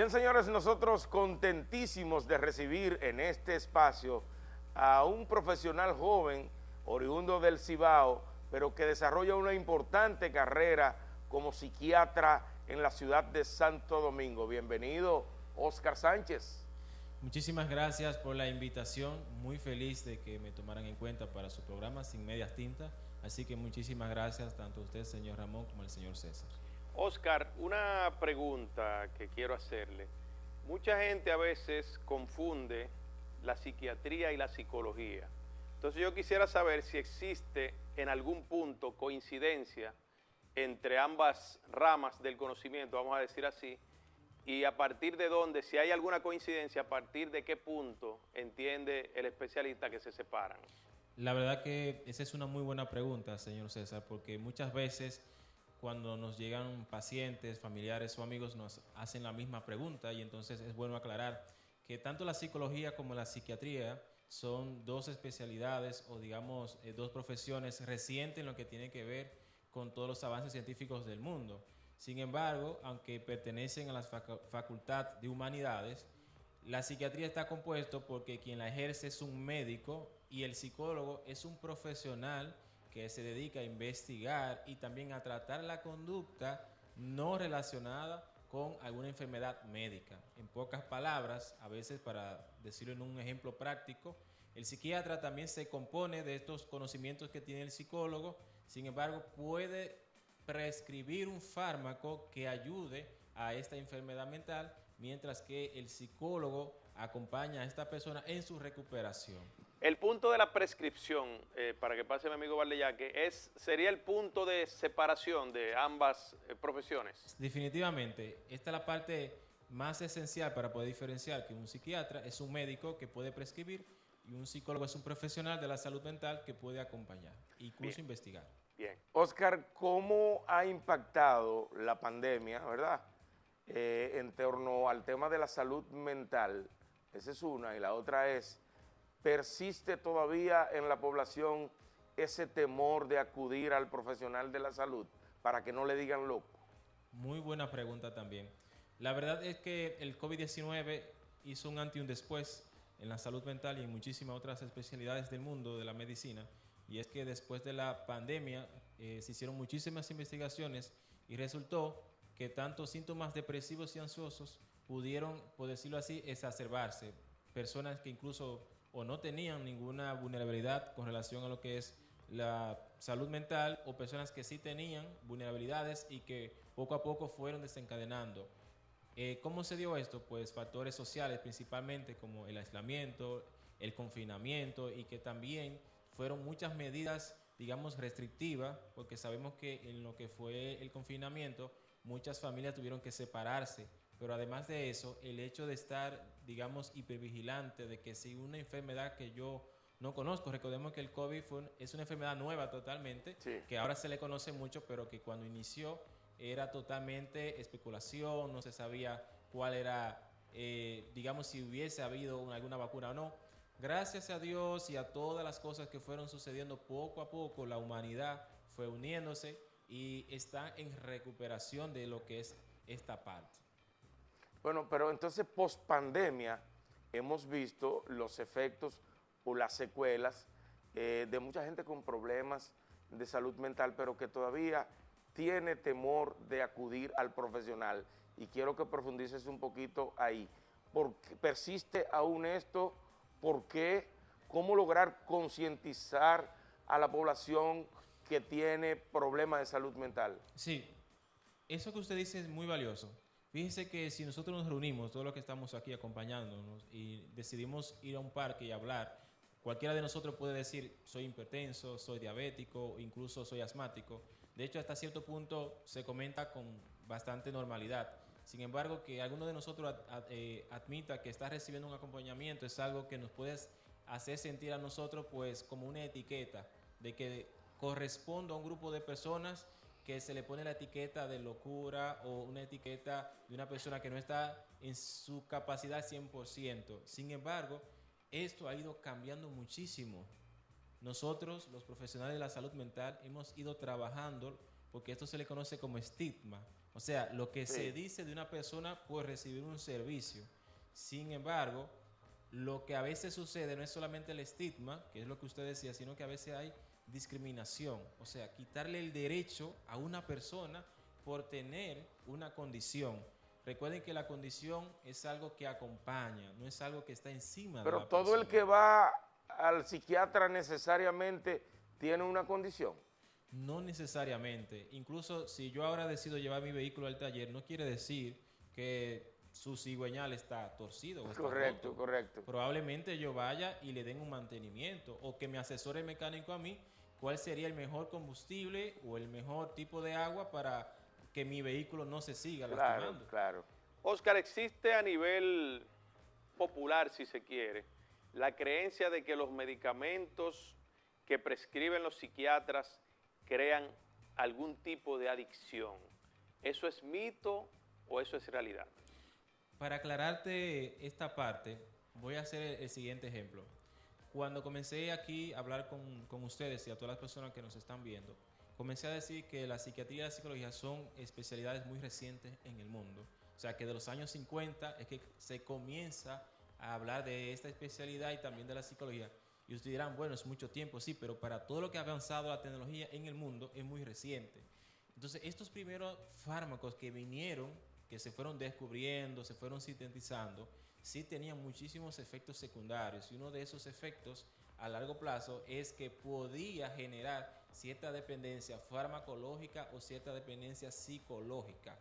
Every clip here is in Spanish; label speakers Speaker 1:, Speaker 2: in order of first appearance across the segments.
Speaker 1: Bien, señores, nosotros contentísimos de recibir en este espacio a un profesional joven, oriundo del Cibao, pero que desarrolla una importante carrera como psiquiatra en la ciudad de Santo Domingo. Bienvenido, Oscar Sánchez.
Speaker 2: Muchísimas gracias por la invitación, muy feliz de que me tomaran en cuenta para su programa Sin Medias Tintas, así que muchísimas gracias tanto a usted, señor Ramón, como al señor César.
Speaker 3: Oscar, una pregunta que quiero hacerle. Mucha gente a veces confunde la psiquiatría y la psicología. Entonces yo quisiera saber si existe en algún punto coincidencia entre ambas ramas del conocimiento, vamos a decir así, y a partir de dónde, si hay alguna coincidencia, a partir de qué punto entiende el especialista que se separan.
Speaker 2: La verdad que esa es una muy buena pregunta, señor César, porque muchas veces cuando nos llegan pacientes, familiares o amigos nos hacen la misma pregunta y entonces es bueno aclarar que tanto la psicología como la psiquiatría son dos especialidades o digamos dos profesiones recientes en lo que tiene que ver con todos los avances científicos del mundo. Sin embargo, aunque pertenecen a la facultad de humanidades, la psiquiatría está compuesto porque quien la ejerce es un médico y el psicólogo es un profesional que se dedica a investigar y también a tratar la conducta no relacionada con alguna enfermedad médica. En pocas palabras, a veces para decirlo en un ejemplo práctico, el psiquiatra también se compone de estos conocimientos que tiene el psicólogo, sin embargo puede prescribir un fármaco que ayude a esta enfermedad mental, mientras que el psicólogo acompaña a esta persona en su recuperación.
Speaker 3: El punto de la prescripción, para que pase mi amigo Valdeyaque, sería el punto de separación de ambas profesiones.
Speaker 2: Definitivamente, esta es la parte más esencial para poder diferenciar que un psiquiatra es un médico que puede prescribir y un psicólogo es un profesional de la salud mental que puede acompañar e incluso investigar.
Speaker 3: Bien.
Speaker 1: Oscar, ¿cómo ha impactado la pandemia, verdad? En torno al tema de la salud mental, esa es una, y la otra es, ¿persiste todavía en la población ese temor de acudir al profesional de la salud para que no le digan loco?
Speaker 2: Muy buena pregunta también. La verdad es que el COVID-19 hizo un antes y un después en la salud mental y en muchísimas otras especialidades del mundo de la medicina, y es que después de la pandemia se hicieron muchísimas investigaciones y resultó que tanto síntomas depresivos y ansiosos pudieron, por decirlo así, exacerbarse. Personas que incluso o no tenían ninguna vulnerabilidad con relación a lo que es la salud mental, o personas que sí tenían vulnerabilidades y que poco a poco fueron desencadenando. ¿Cómo se dio esto? Pues factores sociales principalmente, como el aislamiento, el confinamiento, y que también fueron muchas medidas, digamos, restrictivas, porque sabemos que en lo que fue el confinamiento muchas familias tuvieron que separarse, pero además de eso, el hecho de estar, digamos, hipervigilante de que si una enfermedad que yo no conozco, recordemos que el COVID es una enfermedad nueva totalmente,
Speaker 1: Sí.
Speaker 2: que ahora se le conoce mucho, pero que cuando inició era totalmente especulación, no se sabía cuál era, digamos, si hubiese habido alguna vacuna o no. Gracias a Dios y a todas las cosas que fueron sucediendo poco a poco, la humanidad fue uniéndose y está en recuperación de lo que es esta parte.
Speaker 1: Bueno, pero entonces post pandemia hemos visto los efectos o las secuelas de mucha gente con problemas de salud mental, pero que todavía tiene temor de acudir al profesional. Y quiero que profundices un poquito ahí. ¿Por qué persiste aún esto? ¿Por qué? ¿Cómo lograr concientizar a la población que tiene problemas de salud mental?
Speaker 2: Sí, eso que usted dice es muy valioso. Fíjese que si nosotros nos reunimos, todos los que estamos aquí acompañándonos, y decidimos ir a un parque y hablar, cualquiera de nosotros puede decir, soy hipertenso, soy diabético, incluso soy asmático. De hecho, hasta cierto punto se comenta con bastante normalidad. Sin embargo, que alguno de nosotros admita que está recibiendo un acompañamiento es algo que nos puede hacer sentir a nosotros pues como una etiqueta de que corresponde a un grupo de personas que se le pone la etiqueta de locura o una etiqueta de una persona que no está en su capacidad 100%. Sin embargo, esto ha ido cambiando muchísimo. Nosotros, los profesionales de la salud mental, hemos ido trabajando porque esto se le conoce como estigma, O sea, lo que
Speaker 1: Sí.
Speaker 2: se dice de una persona por recibir un servicio. Sin embargo, lo que a veces sucede no es solamente el estigma, que es lo que usted decía, sino que a veces hay discriminación. O sea, quitarle el derecho a una persona por tener una condición. Recuerden que la condición es algo que acompaña, no es algo que está encima de
Speaker 1: Pero
Speaker 2: la
Speaker 1: todo
Speaker 2: persona.
Speaker 1: el que va al psiquiatra necesariamente tiene una condición.
Speaker 2: No necesariamente. Incluso si yo ahora decido llevar mi vehículo al taller, no quiere decir que su cigüeñal está torcido o está
Speaker 1: Correcto,
Speaker 2: roto.
Speaker 1: correcto.
Speaker 2: Probablemente yo vaya y le den un mantenimiento o que me asesore el mecánico a mí cuál sería el mejor combustible o el mejor tipo de agua para que mi vehículo no se siga
Speaker 1: Claro,
Speaker 2: lastimando.
Speaker 1: claro.
Speaker 3: Oscar, existe a nivel popular, si se quiere, la creencia de que los medicamentos que prescriben los psiquiatras crean algún tipo de adicción. ¿Eso es mito o eso es realidad?
Speaker 2: Para aclararte esta parte, voy a hacer el siguiente ejemplo. Cuando comencé aquí a hablar con ustedes y a todas las personas que nos están viendo, comencé a decir que la psiquiatría y la psicología son especialidades muy recientes en el mundo. O sea, que de los años 50 es que se comienza a hablar de esta especialidad y también de la psicología. Y ustedes dirán, bueno, es mucho tiempo, sí, pero para todo lo que ha avanzado la tecnología en el mundo es muy reciente. Entonces, estos primeros fármacos que vinieron, que se fueron descubriendo, se fueron sintetizando, sí tenían muchísimos efectos secundarios. Y uno de esos efectos a largo plazo es que podía generar cierta dependencia farmacológica o cierta dependencia psicológica.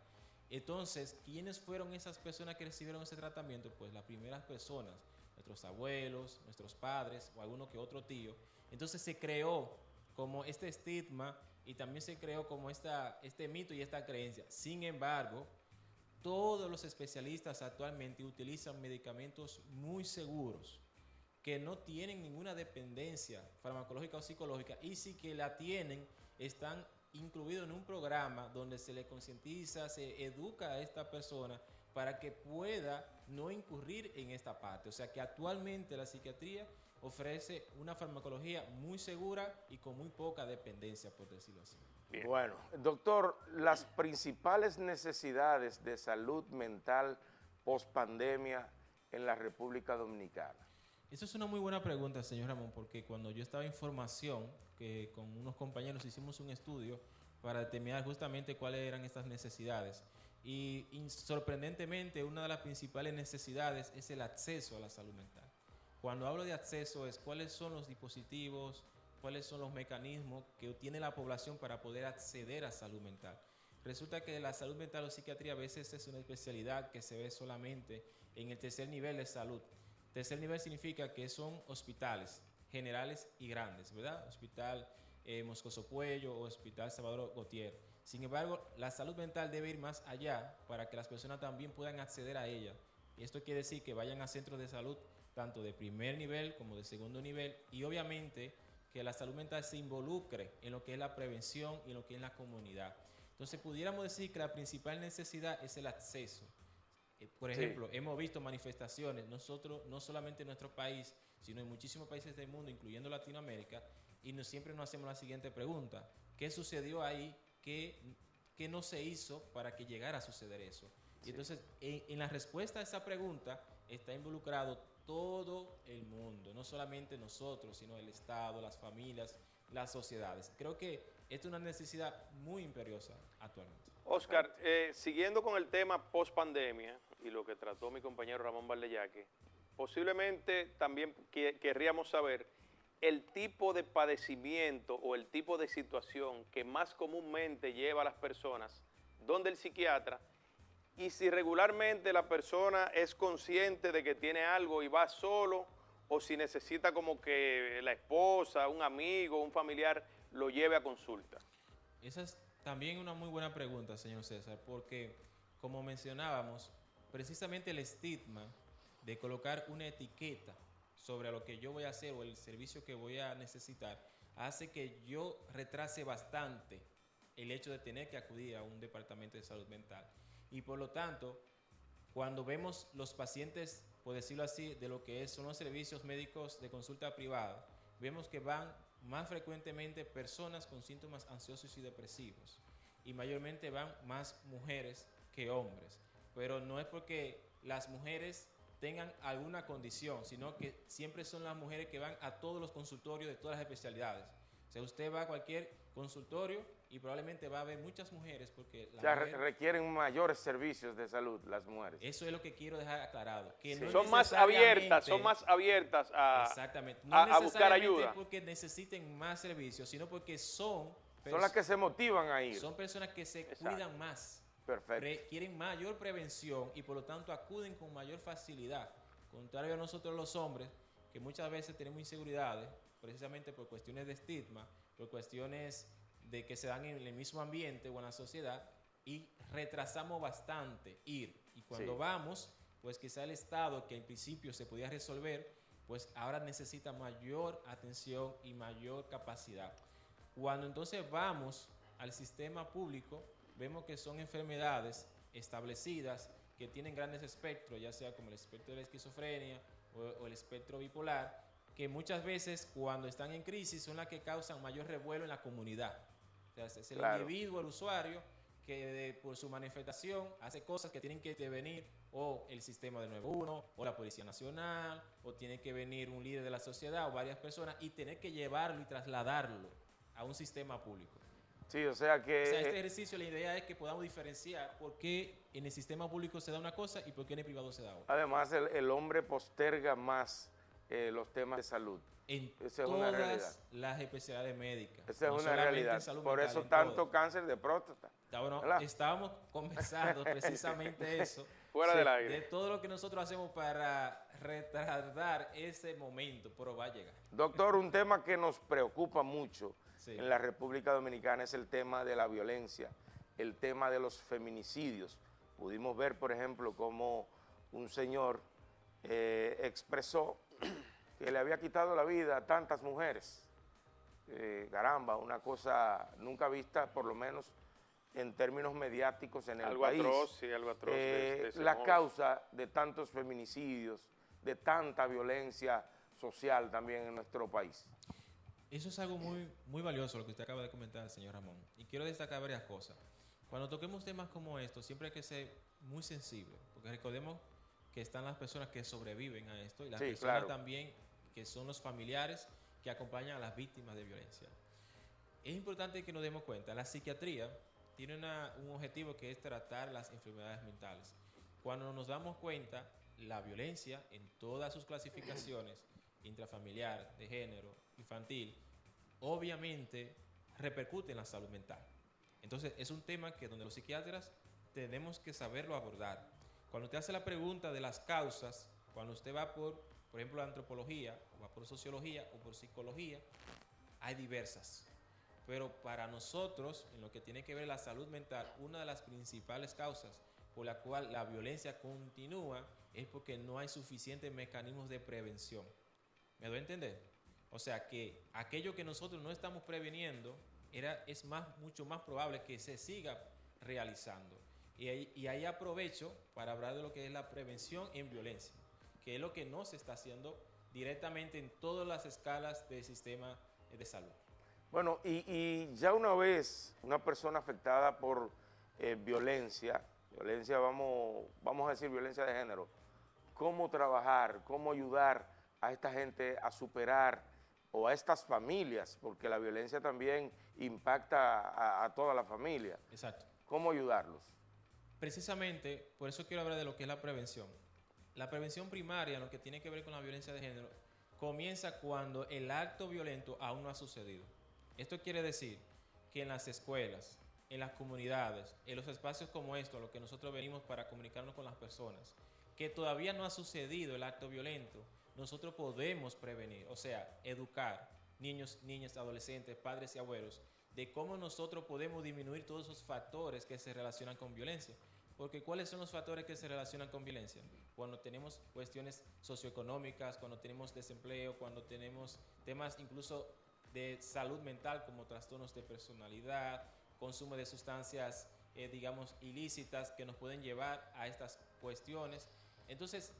Speaker 2: Entonces, ¿quiénes fueron esas personas que recibieron ese tratamiento? Pues las primeras personas, nuestros abuelos, nuestros padres o alguno que otro tío. Entonces se creó como este estigma y también se creó como este mito y esta creencia. Sin embargo, todos los especialistas actualmente utilizan medicamentos muy seguros que no tienen ninguna dependencia farmacológica o psicológica y si que la tienen, están incluidos en un programa donde se le concientiza, se educa a esta persona para que pueda no incurrir en esta parte. O sea que actualmente la psiquiatría ofrece una farmacología muy segura y con muy poca dependencia, por decirlo así.
Speaker 3: Bien.
Speaker 1: Bueno, doctor, las principales necesidades de salud mental post-pandemia en la República Dominicana.
Speaker 2: Eso es una muy buena pregunta, señor Ramón, porque cuando yo estaba en formación, que con unos compañeros hicimos un estudio para determinar justamente cuáles eran estas necesidades. Y sorprendentemente, una de las principales necesidades es el acceso a la salud mental. Cuando hablo de acceso es cuáles son los dispositivos, cuáles son los mecanismos que tiene la población para poder acceder a salud mental. Resulta que la salud mental o psiquiatría a veces es una especialidad que se ve solamente en el tercer nivel de salud. Tercer nivel significa que son hospitales generales y grandes, ¿verdad? Hospital Moscoso Puello o Hospital Salvador Gautier. Sin embargo, la salud mental debe ir más allá para que las personas también puedan acceder a ella. Y esto quiere decir que vayan a centros de salud tanto de primer nivel como de segundo nivel y obviamente que la salud mental se involucre en lo que es la prevención y en lo que es la comunidad. Entonces pudiéramos decir que la principal necesidad es el acceso. Por ejemplo, sí, hemos visto manifestaciones, nosotros, no solamente en nuestro país, sino en muchísimos países del mundo, incluyendo Latinoamérica, y siempre nos hacemos la siguiente pregunta: ¿qué sucedió ahí? ¿Qué no se hizo para que llegara a suceder eso? Y entonces, en la respuesta a esa pregunta está involucrado todo el mundo, no solamente nosotros, sino el Estado, las familias, las sociedades. Creo que esta es una necesidad muy imperiosa actualmente.
Speaker 3: Oscar, siguiendo con el tema post-pandemia y lo que trató mi compañero Ramón Valdeyaque, posiblemente también querríamos saber el tipo de padecimiento o el tipo de situación que más comúnmente lleva a las personas donde el psiquiatra y si regularmente la persona es consciente de que tiene algo y va solo o si necesita como que la esposa, un amigo, un familiar lo lleve a consulta.
Speaker 2: Esa es también una muy buena pregunta, señor César, porque como mencionábamos, precisamente el estigma de colocar una etiqueta sobre lo que yo voy a hacer o el servicio que voy a necesitar hace que yo retrase bastante el hecho de tener que acudir a un departamento de salud mental. Y por lo tanto, cuando vemos los pacientes, por decirlo así, de lo que son los servicios médicos de consulta privada, vemos que van más frecuentemente personas con síntomas ansiosos y depresivos. y mayormente van más mujeres que hombres. Pero no es porque las mujeres tengan alguna condición, sino que siempre son las mujeres que van a todos los consultorios de todas las especialidades. O sea, usted va a cualquier consultorio y probablemente va a ver muchas mujeres porque
Speaker 1: requieren mayores servicios de salud las mujeres.
Speaker 2: Eso es lo que quiero dejar aclarado. Que
Speaker 1: Sí.
Speaker 2: no
Speaker 3: Son más abiertas a,
Speaker 2: exactamente,
Speaker 3: a buscar ayuda.
Speaker 2: Porque necesiten más servicios, sino porque son
Speaker 1: las que se motivan a ir.
Speaker 2: Son personas que se
Speaker 3: Exacto.
Speaker 2: cuidan más.
Speaker 1: Perfecto.
Speaker 2: Requieren mayor prevención y por lo tanto acuden con mayor facilidad. Contrario a nosotros los hombres, que muchas veces tenemos inseguridades, precisamente por cuestiones de estigma, por cuestiones de que se dan en el mismo ambiente o en la sociedad, y retrasamos bastante ir. Y cuando
Speaker 1: Sí.
Speaker 2: vamos, pues quizá el Estado, que en principio se podía resolver, pues ahora necesita mayor atención y mayor capacidad. Cuando entonces vamos al sistema público, vemos que son enfermedades establecidas que tienen grandes espectros, ya sea como el espectro de la esquizofrenia o el espectro bipolar, que muchas veces cuando están en crisis son las que causan mayor revuelo en la comunidad. O sea, es el individuo, el usuario, que por su manifestación hace cosas que tienen que intervenir o el sistema del 911 o la Policía Nacional, o tiene que venir un líder de la sociedad o varias personas y tener que llevarlo y trasladarlo a un sistema público.
Speaker 1: Sí, o sea que...
Speaker 2: O sea, este ejercicio, la idea es que podamos diferenciar por qué en el sistema público se da una cosa y por qué en el privado se da otra.
Speaker 1: Además, el hombre posterga más los temas de salud.
Speaker 2: En
Speaker 1: Esa es una realidad.
Speaker 2: todas las especialidades médicas.
Speaker 1: Esa es
Speaker 2: no
Speaker 1: una
Speaker 2: solamente
Speaker 1: realidad.
Speaker 2: en salud
Speaker 1: Por
Speaker 2: mental,
Speaker 1: eso
Speaker 2: en
Speaker 1: tanto
Speaker 2: todo.
Speaker 1: cáncer de próstata.
Speaker 2: Bueno,
Speaker 1: ¿verdad?
Speaker 2: estábamos conversando precisamente eso.
Speaker 3: Fuera del
Speaker 2: de
Speaker 3: aire.
Speaker 2: todo lo que nosotros hacemos para retardar ese momento, pero va a llegar.
Speaker 1: Doctor, un tema que nos preocupa mucho
Speaker 2: Sí.
Speaker 1: en la República Dominicana es el tema de la violencia, el tema de los feminicidios. Pudimos ver, por ejemplo, cómo un señor expresó que le había quitado la vida a tantas mujeres. Caramba, una cosa nunca vista, por lo menos en términos mediáticos en el
Speaker 3: Algo
Speaker 1: país.
Speaker 3: atroz, sí, algo atroz. de ese
Speaker 1: La
Speaker 3: modo.
Speaker 1: causa de tantos feminicidios, de tanta violencia social también en nuestro país.
Speaker 2: Eso es algo muy, muy valioso lo que usted acaba de comentar, señor Ramón. Y quiero destacar varias cosas. Cuando toquemos temas como estos, siempre hay que ser muy sensible, porque recordemos que están las personas que sobreviven a esto y las
Speaker 1: Sí,
Speaker 2: personas
Speaker 1: claro.
Speaker 2: también que son los familiares que acompañan a las víctimas de violencia. Es importante que nos demos cuenta, la psiquiatría tiene un objetivo que es tratar las enfermedades mentales. Cuando nos damos cuenta, la violencia en todas sus clasificaciones, intrafamiliar, de género, infantil, obviamente repercute en la salud mental. Entonces es un tema que donde los psiquiatras tenemos que saberlo abordar. Cuando usted hace la pregunta de las causas, cuando usted va por ejemplo, la antropología, o va por sociología o por psicología, hay diversas. Pero para nosotros, en lo que tiene que ver la salud mental, una de las principales causas por la cual la violencia continúa es porque no hay suficientes mecanismos de prevención. ¿Me doy a entender? O sea que aquello que nosotros no estamos preveniendo es mucho más probable que se siga realizando. Y ahí aprovecho para hablar de lo que es la prevención en violencia, que es lo que no se está haciendo directamente en todas las escalas del sistema de salud.
Speaker 1: Bueno, y ya una vez una persona afectada por violencia, vamos a decir violencia de género, ¿cómo trabajar, cómo ayudar a esta gente a superar o a estas familias? Porque la violencia también impacta a toda la familia.
Speaker 2: Exacto.
Speaker 1: ¿Cómo ayudarlos?
Speaker 2: Precisamente, por eso quiero hablar de lo que es la prevención. La prevención primaria, lo que tiene que ver con la violencia de género, comienza cuando el acto violento aún no ha sucedido. Esto quiere decir que en las escuelas, en las comunidades, en los espacios como estos, lo que nosotros venimos para comunicarnos con las personas, que todavía no ha sucedido el acto violento, nosotros podemos prevenir, o sea, educar niños, niñas, adolescentes, padres y abuelos, de cómo nosotros podemos disminuir todos esos factores que se relacionan con violencia. Porque ¿cuáles son los factores que se relacionan con violencia? Cuando tenemos cuestiones socioeconómicas, cuando tenemos desempleo, cuando tenemos temas incluso de salud mental como trastornos de personalidad, consumo de sustancias, digamos, ilícitas que nos pueden llevar a estas cuestiones. Entonces,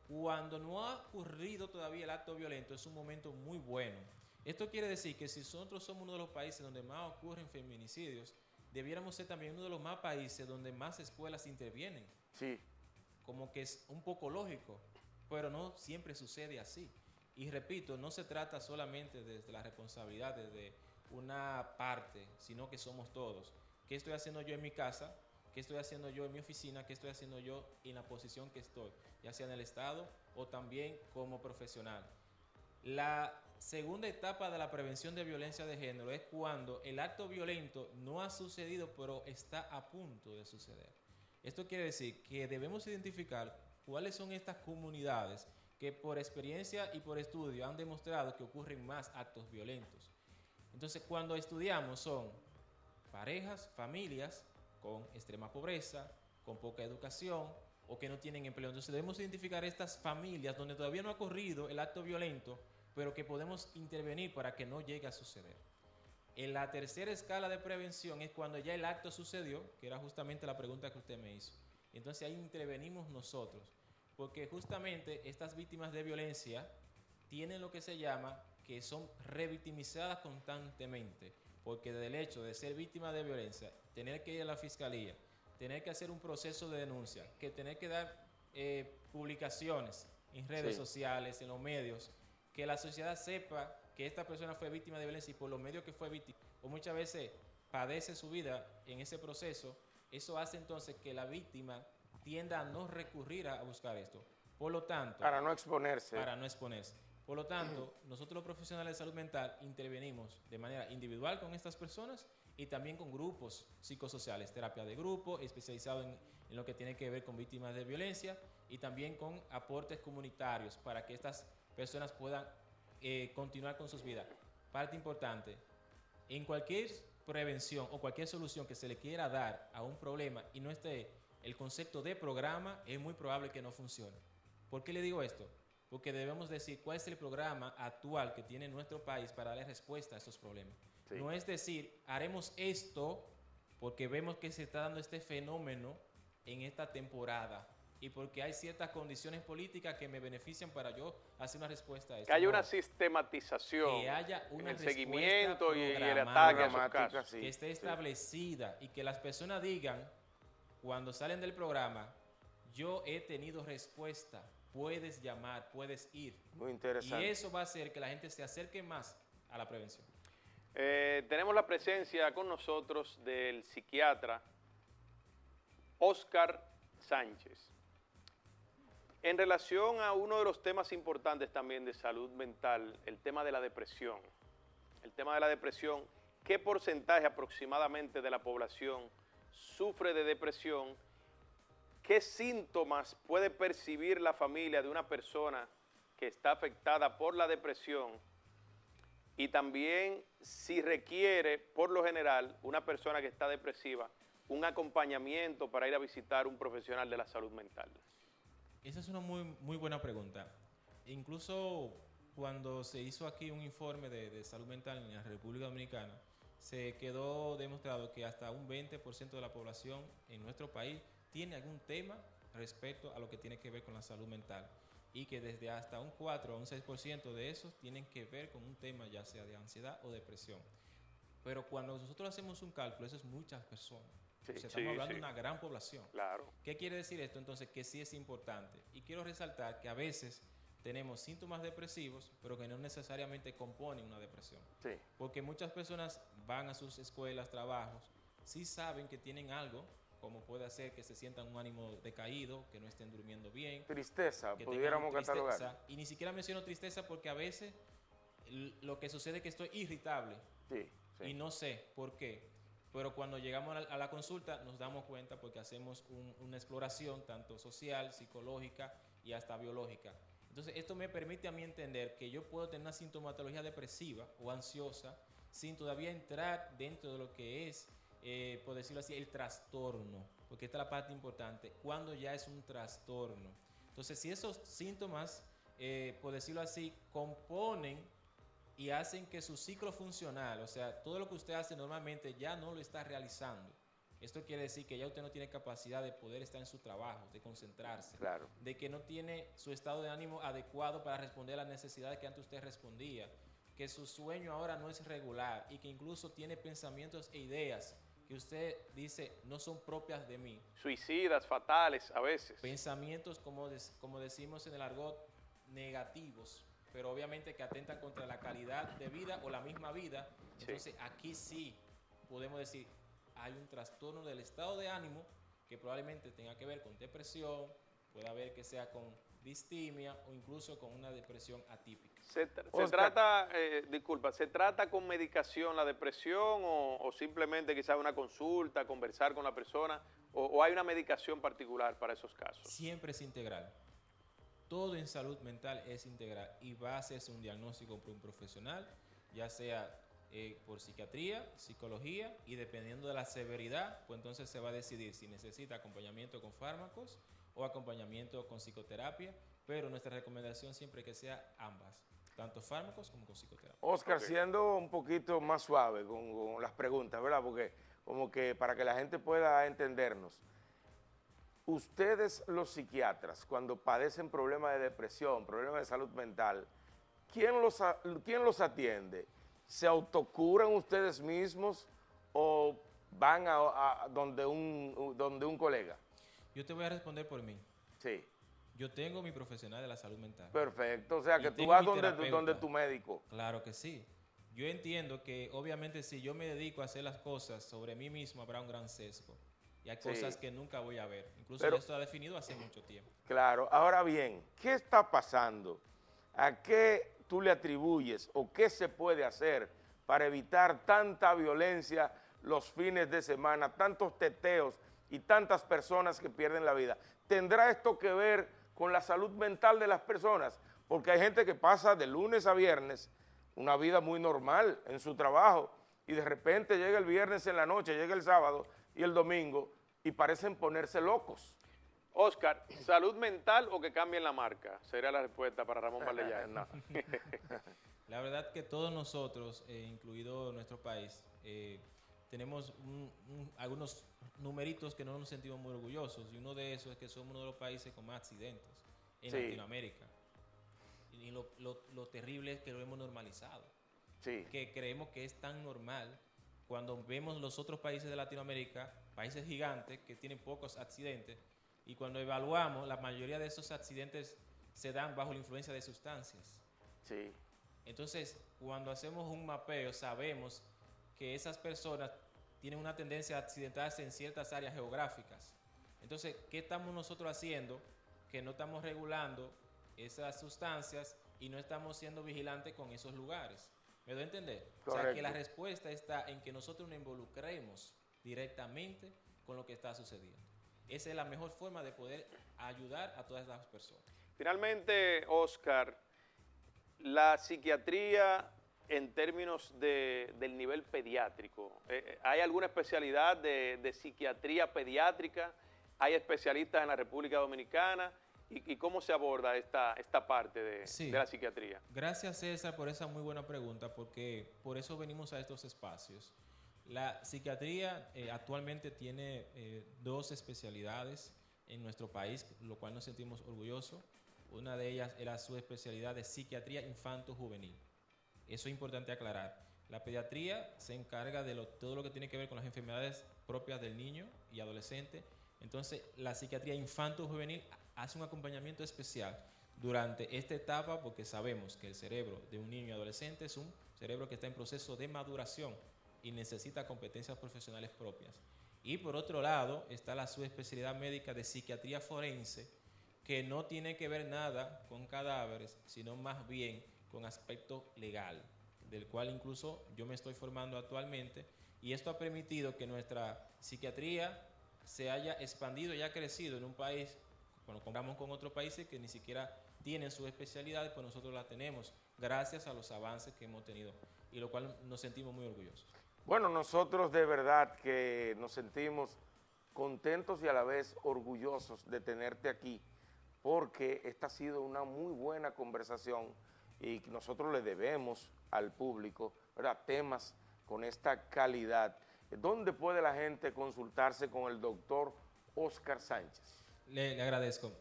Speaker 2: cuando no ha ocurrido todavía el acto violento, es un momento muy bueno. Esto quiere decir que si nosotros somos uno de los países donde más ocurren feminicidios, debiéramos ser también uno de los más países donde más escuelas intervienen.
Speaker 1: Sí.
Speaker 2: Como que es un poco lógico, pero no siempre sucede así. Y repito, no se trata solamente desde la responsabilidad de una parte, sino que somos todos. ¿Qué estoy haciendo yo en mi casa? ¿Qué estoy haciendo yo en mi oficina? ¿Qué estoy haciendo yo en la posición que estoy? Ya sea en el Estado o también como profesional. La segunda etapa de la prevención de violencia de género es cuando el acto violento no ha sucedido, pero está a punto de suceder. Esto quiere decir que debemos identificar cuáles son estas comunidades que por experiencia y por estudio han demostrado que ocurren más actos violentos. Entonces, cuando estudiamos son parejas, familias con extrema pobreza, con poca educación o que no tienen empleo. Entonces, debemos identificar estas familias donde todavía no ha ocurrido el acto violento, pero que podemos intervenir para que no llegue a suceder. En la tercera escala de prevención es cuando ya el acto sucedió, que era justamente la pregunta que usted me hizo. Entonces ahí intervenimos nosotros, porque justamente estas víctimas de violencia tienen lo que se llama que son revictimizadas constantemente, porque del hecho de ser víctima de violencia, tener que ir a la fiscalía, tener que hacer un proceso de denuncia, que tener que dar publicaciones en redes sociales, en los medios, que la sociedad sepa que esta persona fue víctima de violencia y por los medios que fue víctima, o muchas veces padece su vida en ese proceso, eso hace entonces que la víctima tienda a no recurrir a buscar esto. Por lo tanto...
Speaker 1: Para no exponerse.
Speaker 2: Para no exponerse. Por lo tanto, nosotros los profesionales de salud mental intervenimos de manera individual con estas personas y también con grupos psicosociales, terapia de grupo, especializado en lo que tiene que ver con víctimas de violencia y también con aportes comunitarios para que estas personas puedan continuar con sus vidas. Parte importante, en cualquier prevención o cualquier solución que se le quiera dar a un problema y no esté el concepto de programa, es muy probable que no funcione. ¿Por qué le digo esto? Porque debemos decir cuál es el programa actual que tiene nuestro país para darle respuesta a estos problemas. Sí. No es decir, haremos esto porque vemos que se está dando este fenómeno en esta temporada y porque hay ciertas condiciones políticas que me benefician para yo hacer una respuesta a esto.
Speaker 3: Que haya una sistematización,
Speaker 2: que haya una
Speaker 3: el seguimiento y el ataque a su caso.
Speaker 2: Sí, que esté establecida y que las personas digan, cuando salen del programa, yo he tenido respuesta, puedes llamar, puedes ir.
Speaker 1: Muy interesante.
Speaker 2: Y eso va a hacer que la gente se acerque más a la prevención.
Speaker 3: Tenemos la presencia con nosotros del psiquiatra Oscar Sánchez. En relación a uno de los temas importantes también de salud mental, el tema de la depresión. El tema de la depresión, ¿qué porcentaje aproximadamente de la población sufre de depresión? ¿Qué síntomas puede percibir la familia de una persona que está afectada por la depresión? Y también si requiere, por lo general, una persona que está depresiva, un acompañamiento para ir a visitar un profesional de la salud mental.
Speaker 2: Esa es una muy buena pregunta. Incluso cuando se hizo aquí un informe de salud mental en la República Dominicana, se quedó demostrado que hasta un 20% de la población en nuestro país tiene algún tema respecto a lo que tiene que ver con la salud mental y que desde hasta un 4 o un 6% de esos tienen que ver con un tema ya sea de ansiedad o depresión. Pero cuando nosotros hacemos un cálculo, eso es muchas personas. Sí, o sea, estamos hablando de una gran población.
Speaker 3: Claro.
Speaker 2: ¿Qué quiere decir esto? Entonces, que sí es importante. Y quiero resaltar que a veces tenemos síntomas depresivos, pero que no necesariamente componen una depresión.
Speaker 1: Sí.
Speaker 2: Porque muchas personas van a sus escuelas, trabajos, sí saben que tienen algo, como puede ser que se sientan un ánimo decaído, que no estén durmiendo bien.
Speaker 1: Tristeza, pudiéramos catalogar.
Speaker 2: Y ni siquiera menciono tristeza porque a veces lo que sucede es que estoy irritable.
Speaker 1: Sí.
Speaker 2: Y no sé por qué. Pero cuando llegamos a la consulta nos damos cuenta porque hacemos una exploración tanto social, psicológica y hasta biológica. Entonces esto me permite a mí entender que yo puedo tener una sintomatología depresiva o ansiosa sin todavía entrar dentro de lo que es, por decirlo así, el trastorno. Porque esta es la parte importante, cuando ya es un trastorno. Entonces si esos síntomas, por decirlo así, componen y hacen que su ciclo funcional, o sea, todo lo que usted hace normalmente ya no lo está realizando. Esto quiere decir que ya usted no tiene capacidad de poder estar en su trabajo, de concentrarse,
Speaker 1: claro,
Speaker 2: de que no tiene su estado de ánimo adecuado para responder a las necesidades que antes usted respondía, que su sueño ahora no es regular y que incluso tiene pensamientos e ideas que usted dice no son propias de mí.
Speaker 3: Suicidas, fatales a veces.
Speaker 2: Pensamientos, como decimos en el argot, negativos, pero obviamente que atentan contra la calidad de vida o la misma vida. Entonces aquí sí podemos decir, hay un trastorno del estado de ánimo que probablemente tenga que ver con depresión, puede haber que sea con distimia o incluso con una depresión atípica.
Speaker 3: ¿Se trata con medicación la depresión o simplemente quizás una consulta, conversar con la persona o hay una medicación particular para esos casos?
Speaker 2: Siempre es integral. Todo en salud mental es integral y va a hacerse un diagnóstico por un profesional, ya sea por psiquiatría, psicología, y dependiendo de la severidad, pues entonces se va a decidir si necesita acompañamiento con fármacos o acompañamiento con psicoterapia, pero nuestra recomendación siempre es que sea ambas, tanto fármacos como con psicoterapia.
Speaker 1: Oscar, siendo un poquito más suave con las preguntas, ¿verdad? Porque como que para que la gente pueda entendernos, ustedes los psiquiatras, cuando padecen problemas de depresión, problemas de salud mental, ¿quién los atiende? ¿Se autocuran ustedes mismos o van a donde un colega?
Speaker 2: Yo te voy a responder por mí.
Speaker 1: Sí.
Speaker 2: Yo tengo mi profesional de la salud mental.
Speaker 1: Perfecto, o sea que tú
Speaker 2: tengo
Speaker 1: vas
Speaker 2: mi
Speaker 1: donde tu médico.
Speaker 2: Claro que sí. Yo entiendo que obviamente si yo me dedico a hacer las cosas sobre mí mismo habrá un gran sesgo. Y hay cosas que nunca voy a ver. Incluso esto está definido hace mucho tiempo.
Speaker 1: Claro. Ahora bien, ¿qué está pasando? ¿A qué tú le atribuyes o qué se puede hacer para evitar tanta violencia los fines de semana, tantos teteos y tantas personas que pierden la vida? ¿Tendrá esto que ver con la salud mental de las personas? Porque hay gente que pasa de lunes a viernes una vida muy normal en su trabajo y de repente llega el viernes en la noche, llega el sábado y el domingo y parecen ponerse locos.
Speaker 3: Oscar, ¿salud mental o que cambien la marca? Sería la respuesta para Ramón Valdellay.
Speaker 1: No.
Speaker 2: La verdad que todos nosotros, incluido nuestro país, tenemos algunos numeritos que no nos sentimos muy orgullosos y uno de esos es que somos uno de los países con más accidentes en Latinoamérica. Y lo terrible es que lo hemos normalizado.
Speaker 1: Sí.
Speaker 2: Que creemos que es tan normal cuando vemos los otros países de Latinoamérica, países gigantes que tienen pocos accidentes, y cuando evaluamos, la mayoría de esos accidentes se dan bajo la influencia de sustancias.
Speaker 1: Sí.
Speaker 2: Entonces, cuando hacemos un mapeo, sabemos que esas personas tienen una tendencia a accidentarse en ciertas áreas geográficas. Entonces, ¿qué estamos nosotros haciendo? Que no estamos regulando esas sustancias y no estamos siendo vigilantes con esos lugares. ¿Me doy a entender?
Speaker 1: Correcto.
Speaker 2: O sea, que la respuesta está en que nosotros nos involucremos directamente con lo que está sucediendo. Esa es la mejor forma de poder ayudar a todas las personas.
Speaker 3: Finalmente, Oscar, la psiquiatría en términos del nivel pediátrico, ¿hay alguna especialidad de psiquiatría pediátrica? ¿Hay especialistas en la República Dominicana? ¿Y cómo se aborda esta parte de la psiquiatría?
Speaker 2: Gracias, César, por esa muy buena pregunta, porque por eso venimos a estos espacios. La psiquiatría actualmente tiene 2 especialidades en nuestro país, lo cual nos sentimos orgullosos. Una de ellas era su especialidad de psiquiatría infanto-juvenil. Eso es importante aclarar. La pediatría se encarga de todo lo que tiene que ver con las enfermedades propias del niño y adolescente. Entonces, la psiquiatría infanto-juvenil hace un acompañamiento especial durante esta etapa porque sabemos que el cerebro de un niño y adolescente es un cerebro que está en proceso de maduración y necesita competencias profesionales propias. Y por otro lado está la subespecialidad médica de psiquiatría forense, que no tiene que ver nada con cadáveres, sino más bien con aspecto legal, del cual incluso yo me estoy formando actualmente, y esto ha permitido que nuestra psiquiatría se haya expandido y ha crecido en un país, cuando comparamos con otros países que ni siquiera tienen sus especialidades, pues nosotros la tenemos, gracias a los avances que hemos tenido, y lo cual nos sentimos muy orgullosos.
Speaker 1: Bueno, nosotros de verdad que nos sentimos contentos y a la vez orgullosos de tenerte aquí, porque esta ha sido una muy buena conversación y nosotros le debemos al público, ¿verdad?, temas con esta calidad. ¿Dónde puede la gente consultarse con el doctor Oscar Sánchez?
Speaker 2: Le agradezco.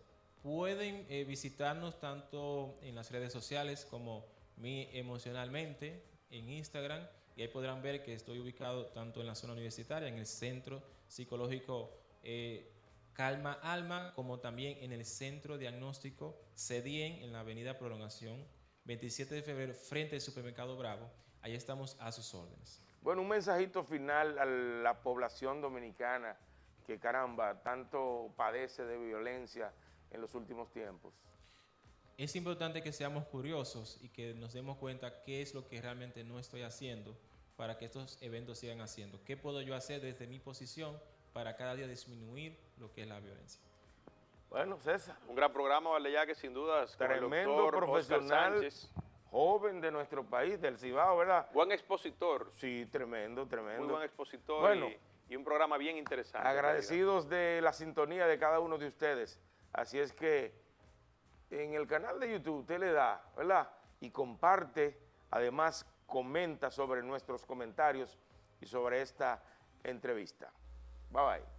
Speaker 2: Pueden visitarnos tanto en las redes sociales como Mi Emocionalmente, en Instagram y ahí podrán ver que estoy ubicado tanto en la zona universitaria, en el Centro Psicológico Calma Alma, como también en el Centro Diagnóstico CEDIEN en la Avenida Prolongación 27 de febrero frente al Supermercado Bravo. Ahí estamos a sus órdenes.
Speaker 1: Bueno, un mensajito final a la población dominicana que, caramba, tanto padece de violencia en los últimos tiempos.
Speaker 2: Es importante que seamos curiosos y que nos demos cuenta qué es lo que realmente no estoy haciendo para que estos eventos sigan haciendo. ¿Qué puedo yo hacer desde mi posición para cada día disminuir lo que es la violencia?
Speaker 1: Bueno, César.
Speaker 3: Un gran programa, Valeyaque, sin dudas.
Speaker 1: Tremendo
Speaker 3: con el doctor
Speaker 1: profesional,
Speaker 3: Oscar Sánchez,
Speaker 1: joven de nuestro país, del Cibao, ¿verdad?
Speaker 3: buen expositor,
Speaker 1: Sí, tremendo, tremendo.
Speaker 3: muy buen expositor,
Speaker 1: Bueno,
Speaker 3: y un programa bien interesante.
Speaker 1: agradecidos de la sintonía de cada uno de ustedes. Así es que en el canal de YouTube usted le da, ¿verdad? Y comparte, además comenta sobre nuestros comentarios y sobre esta entrevista. Bye bye.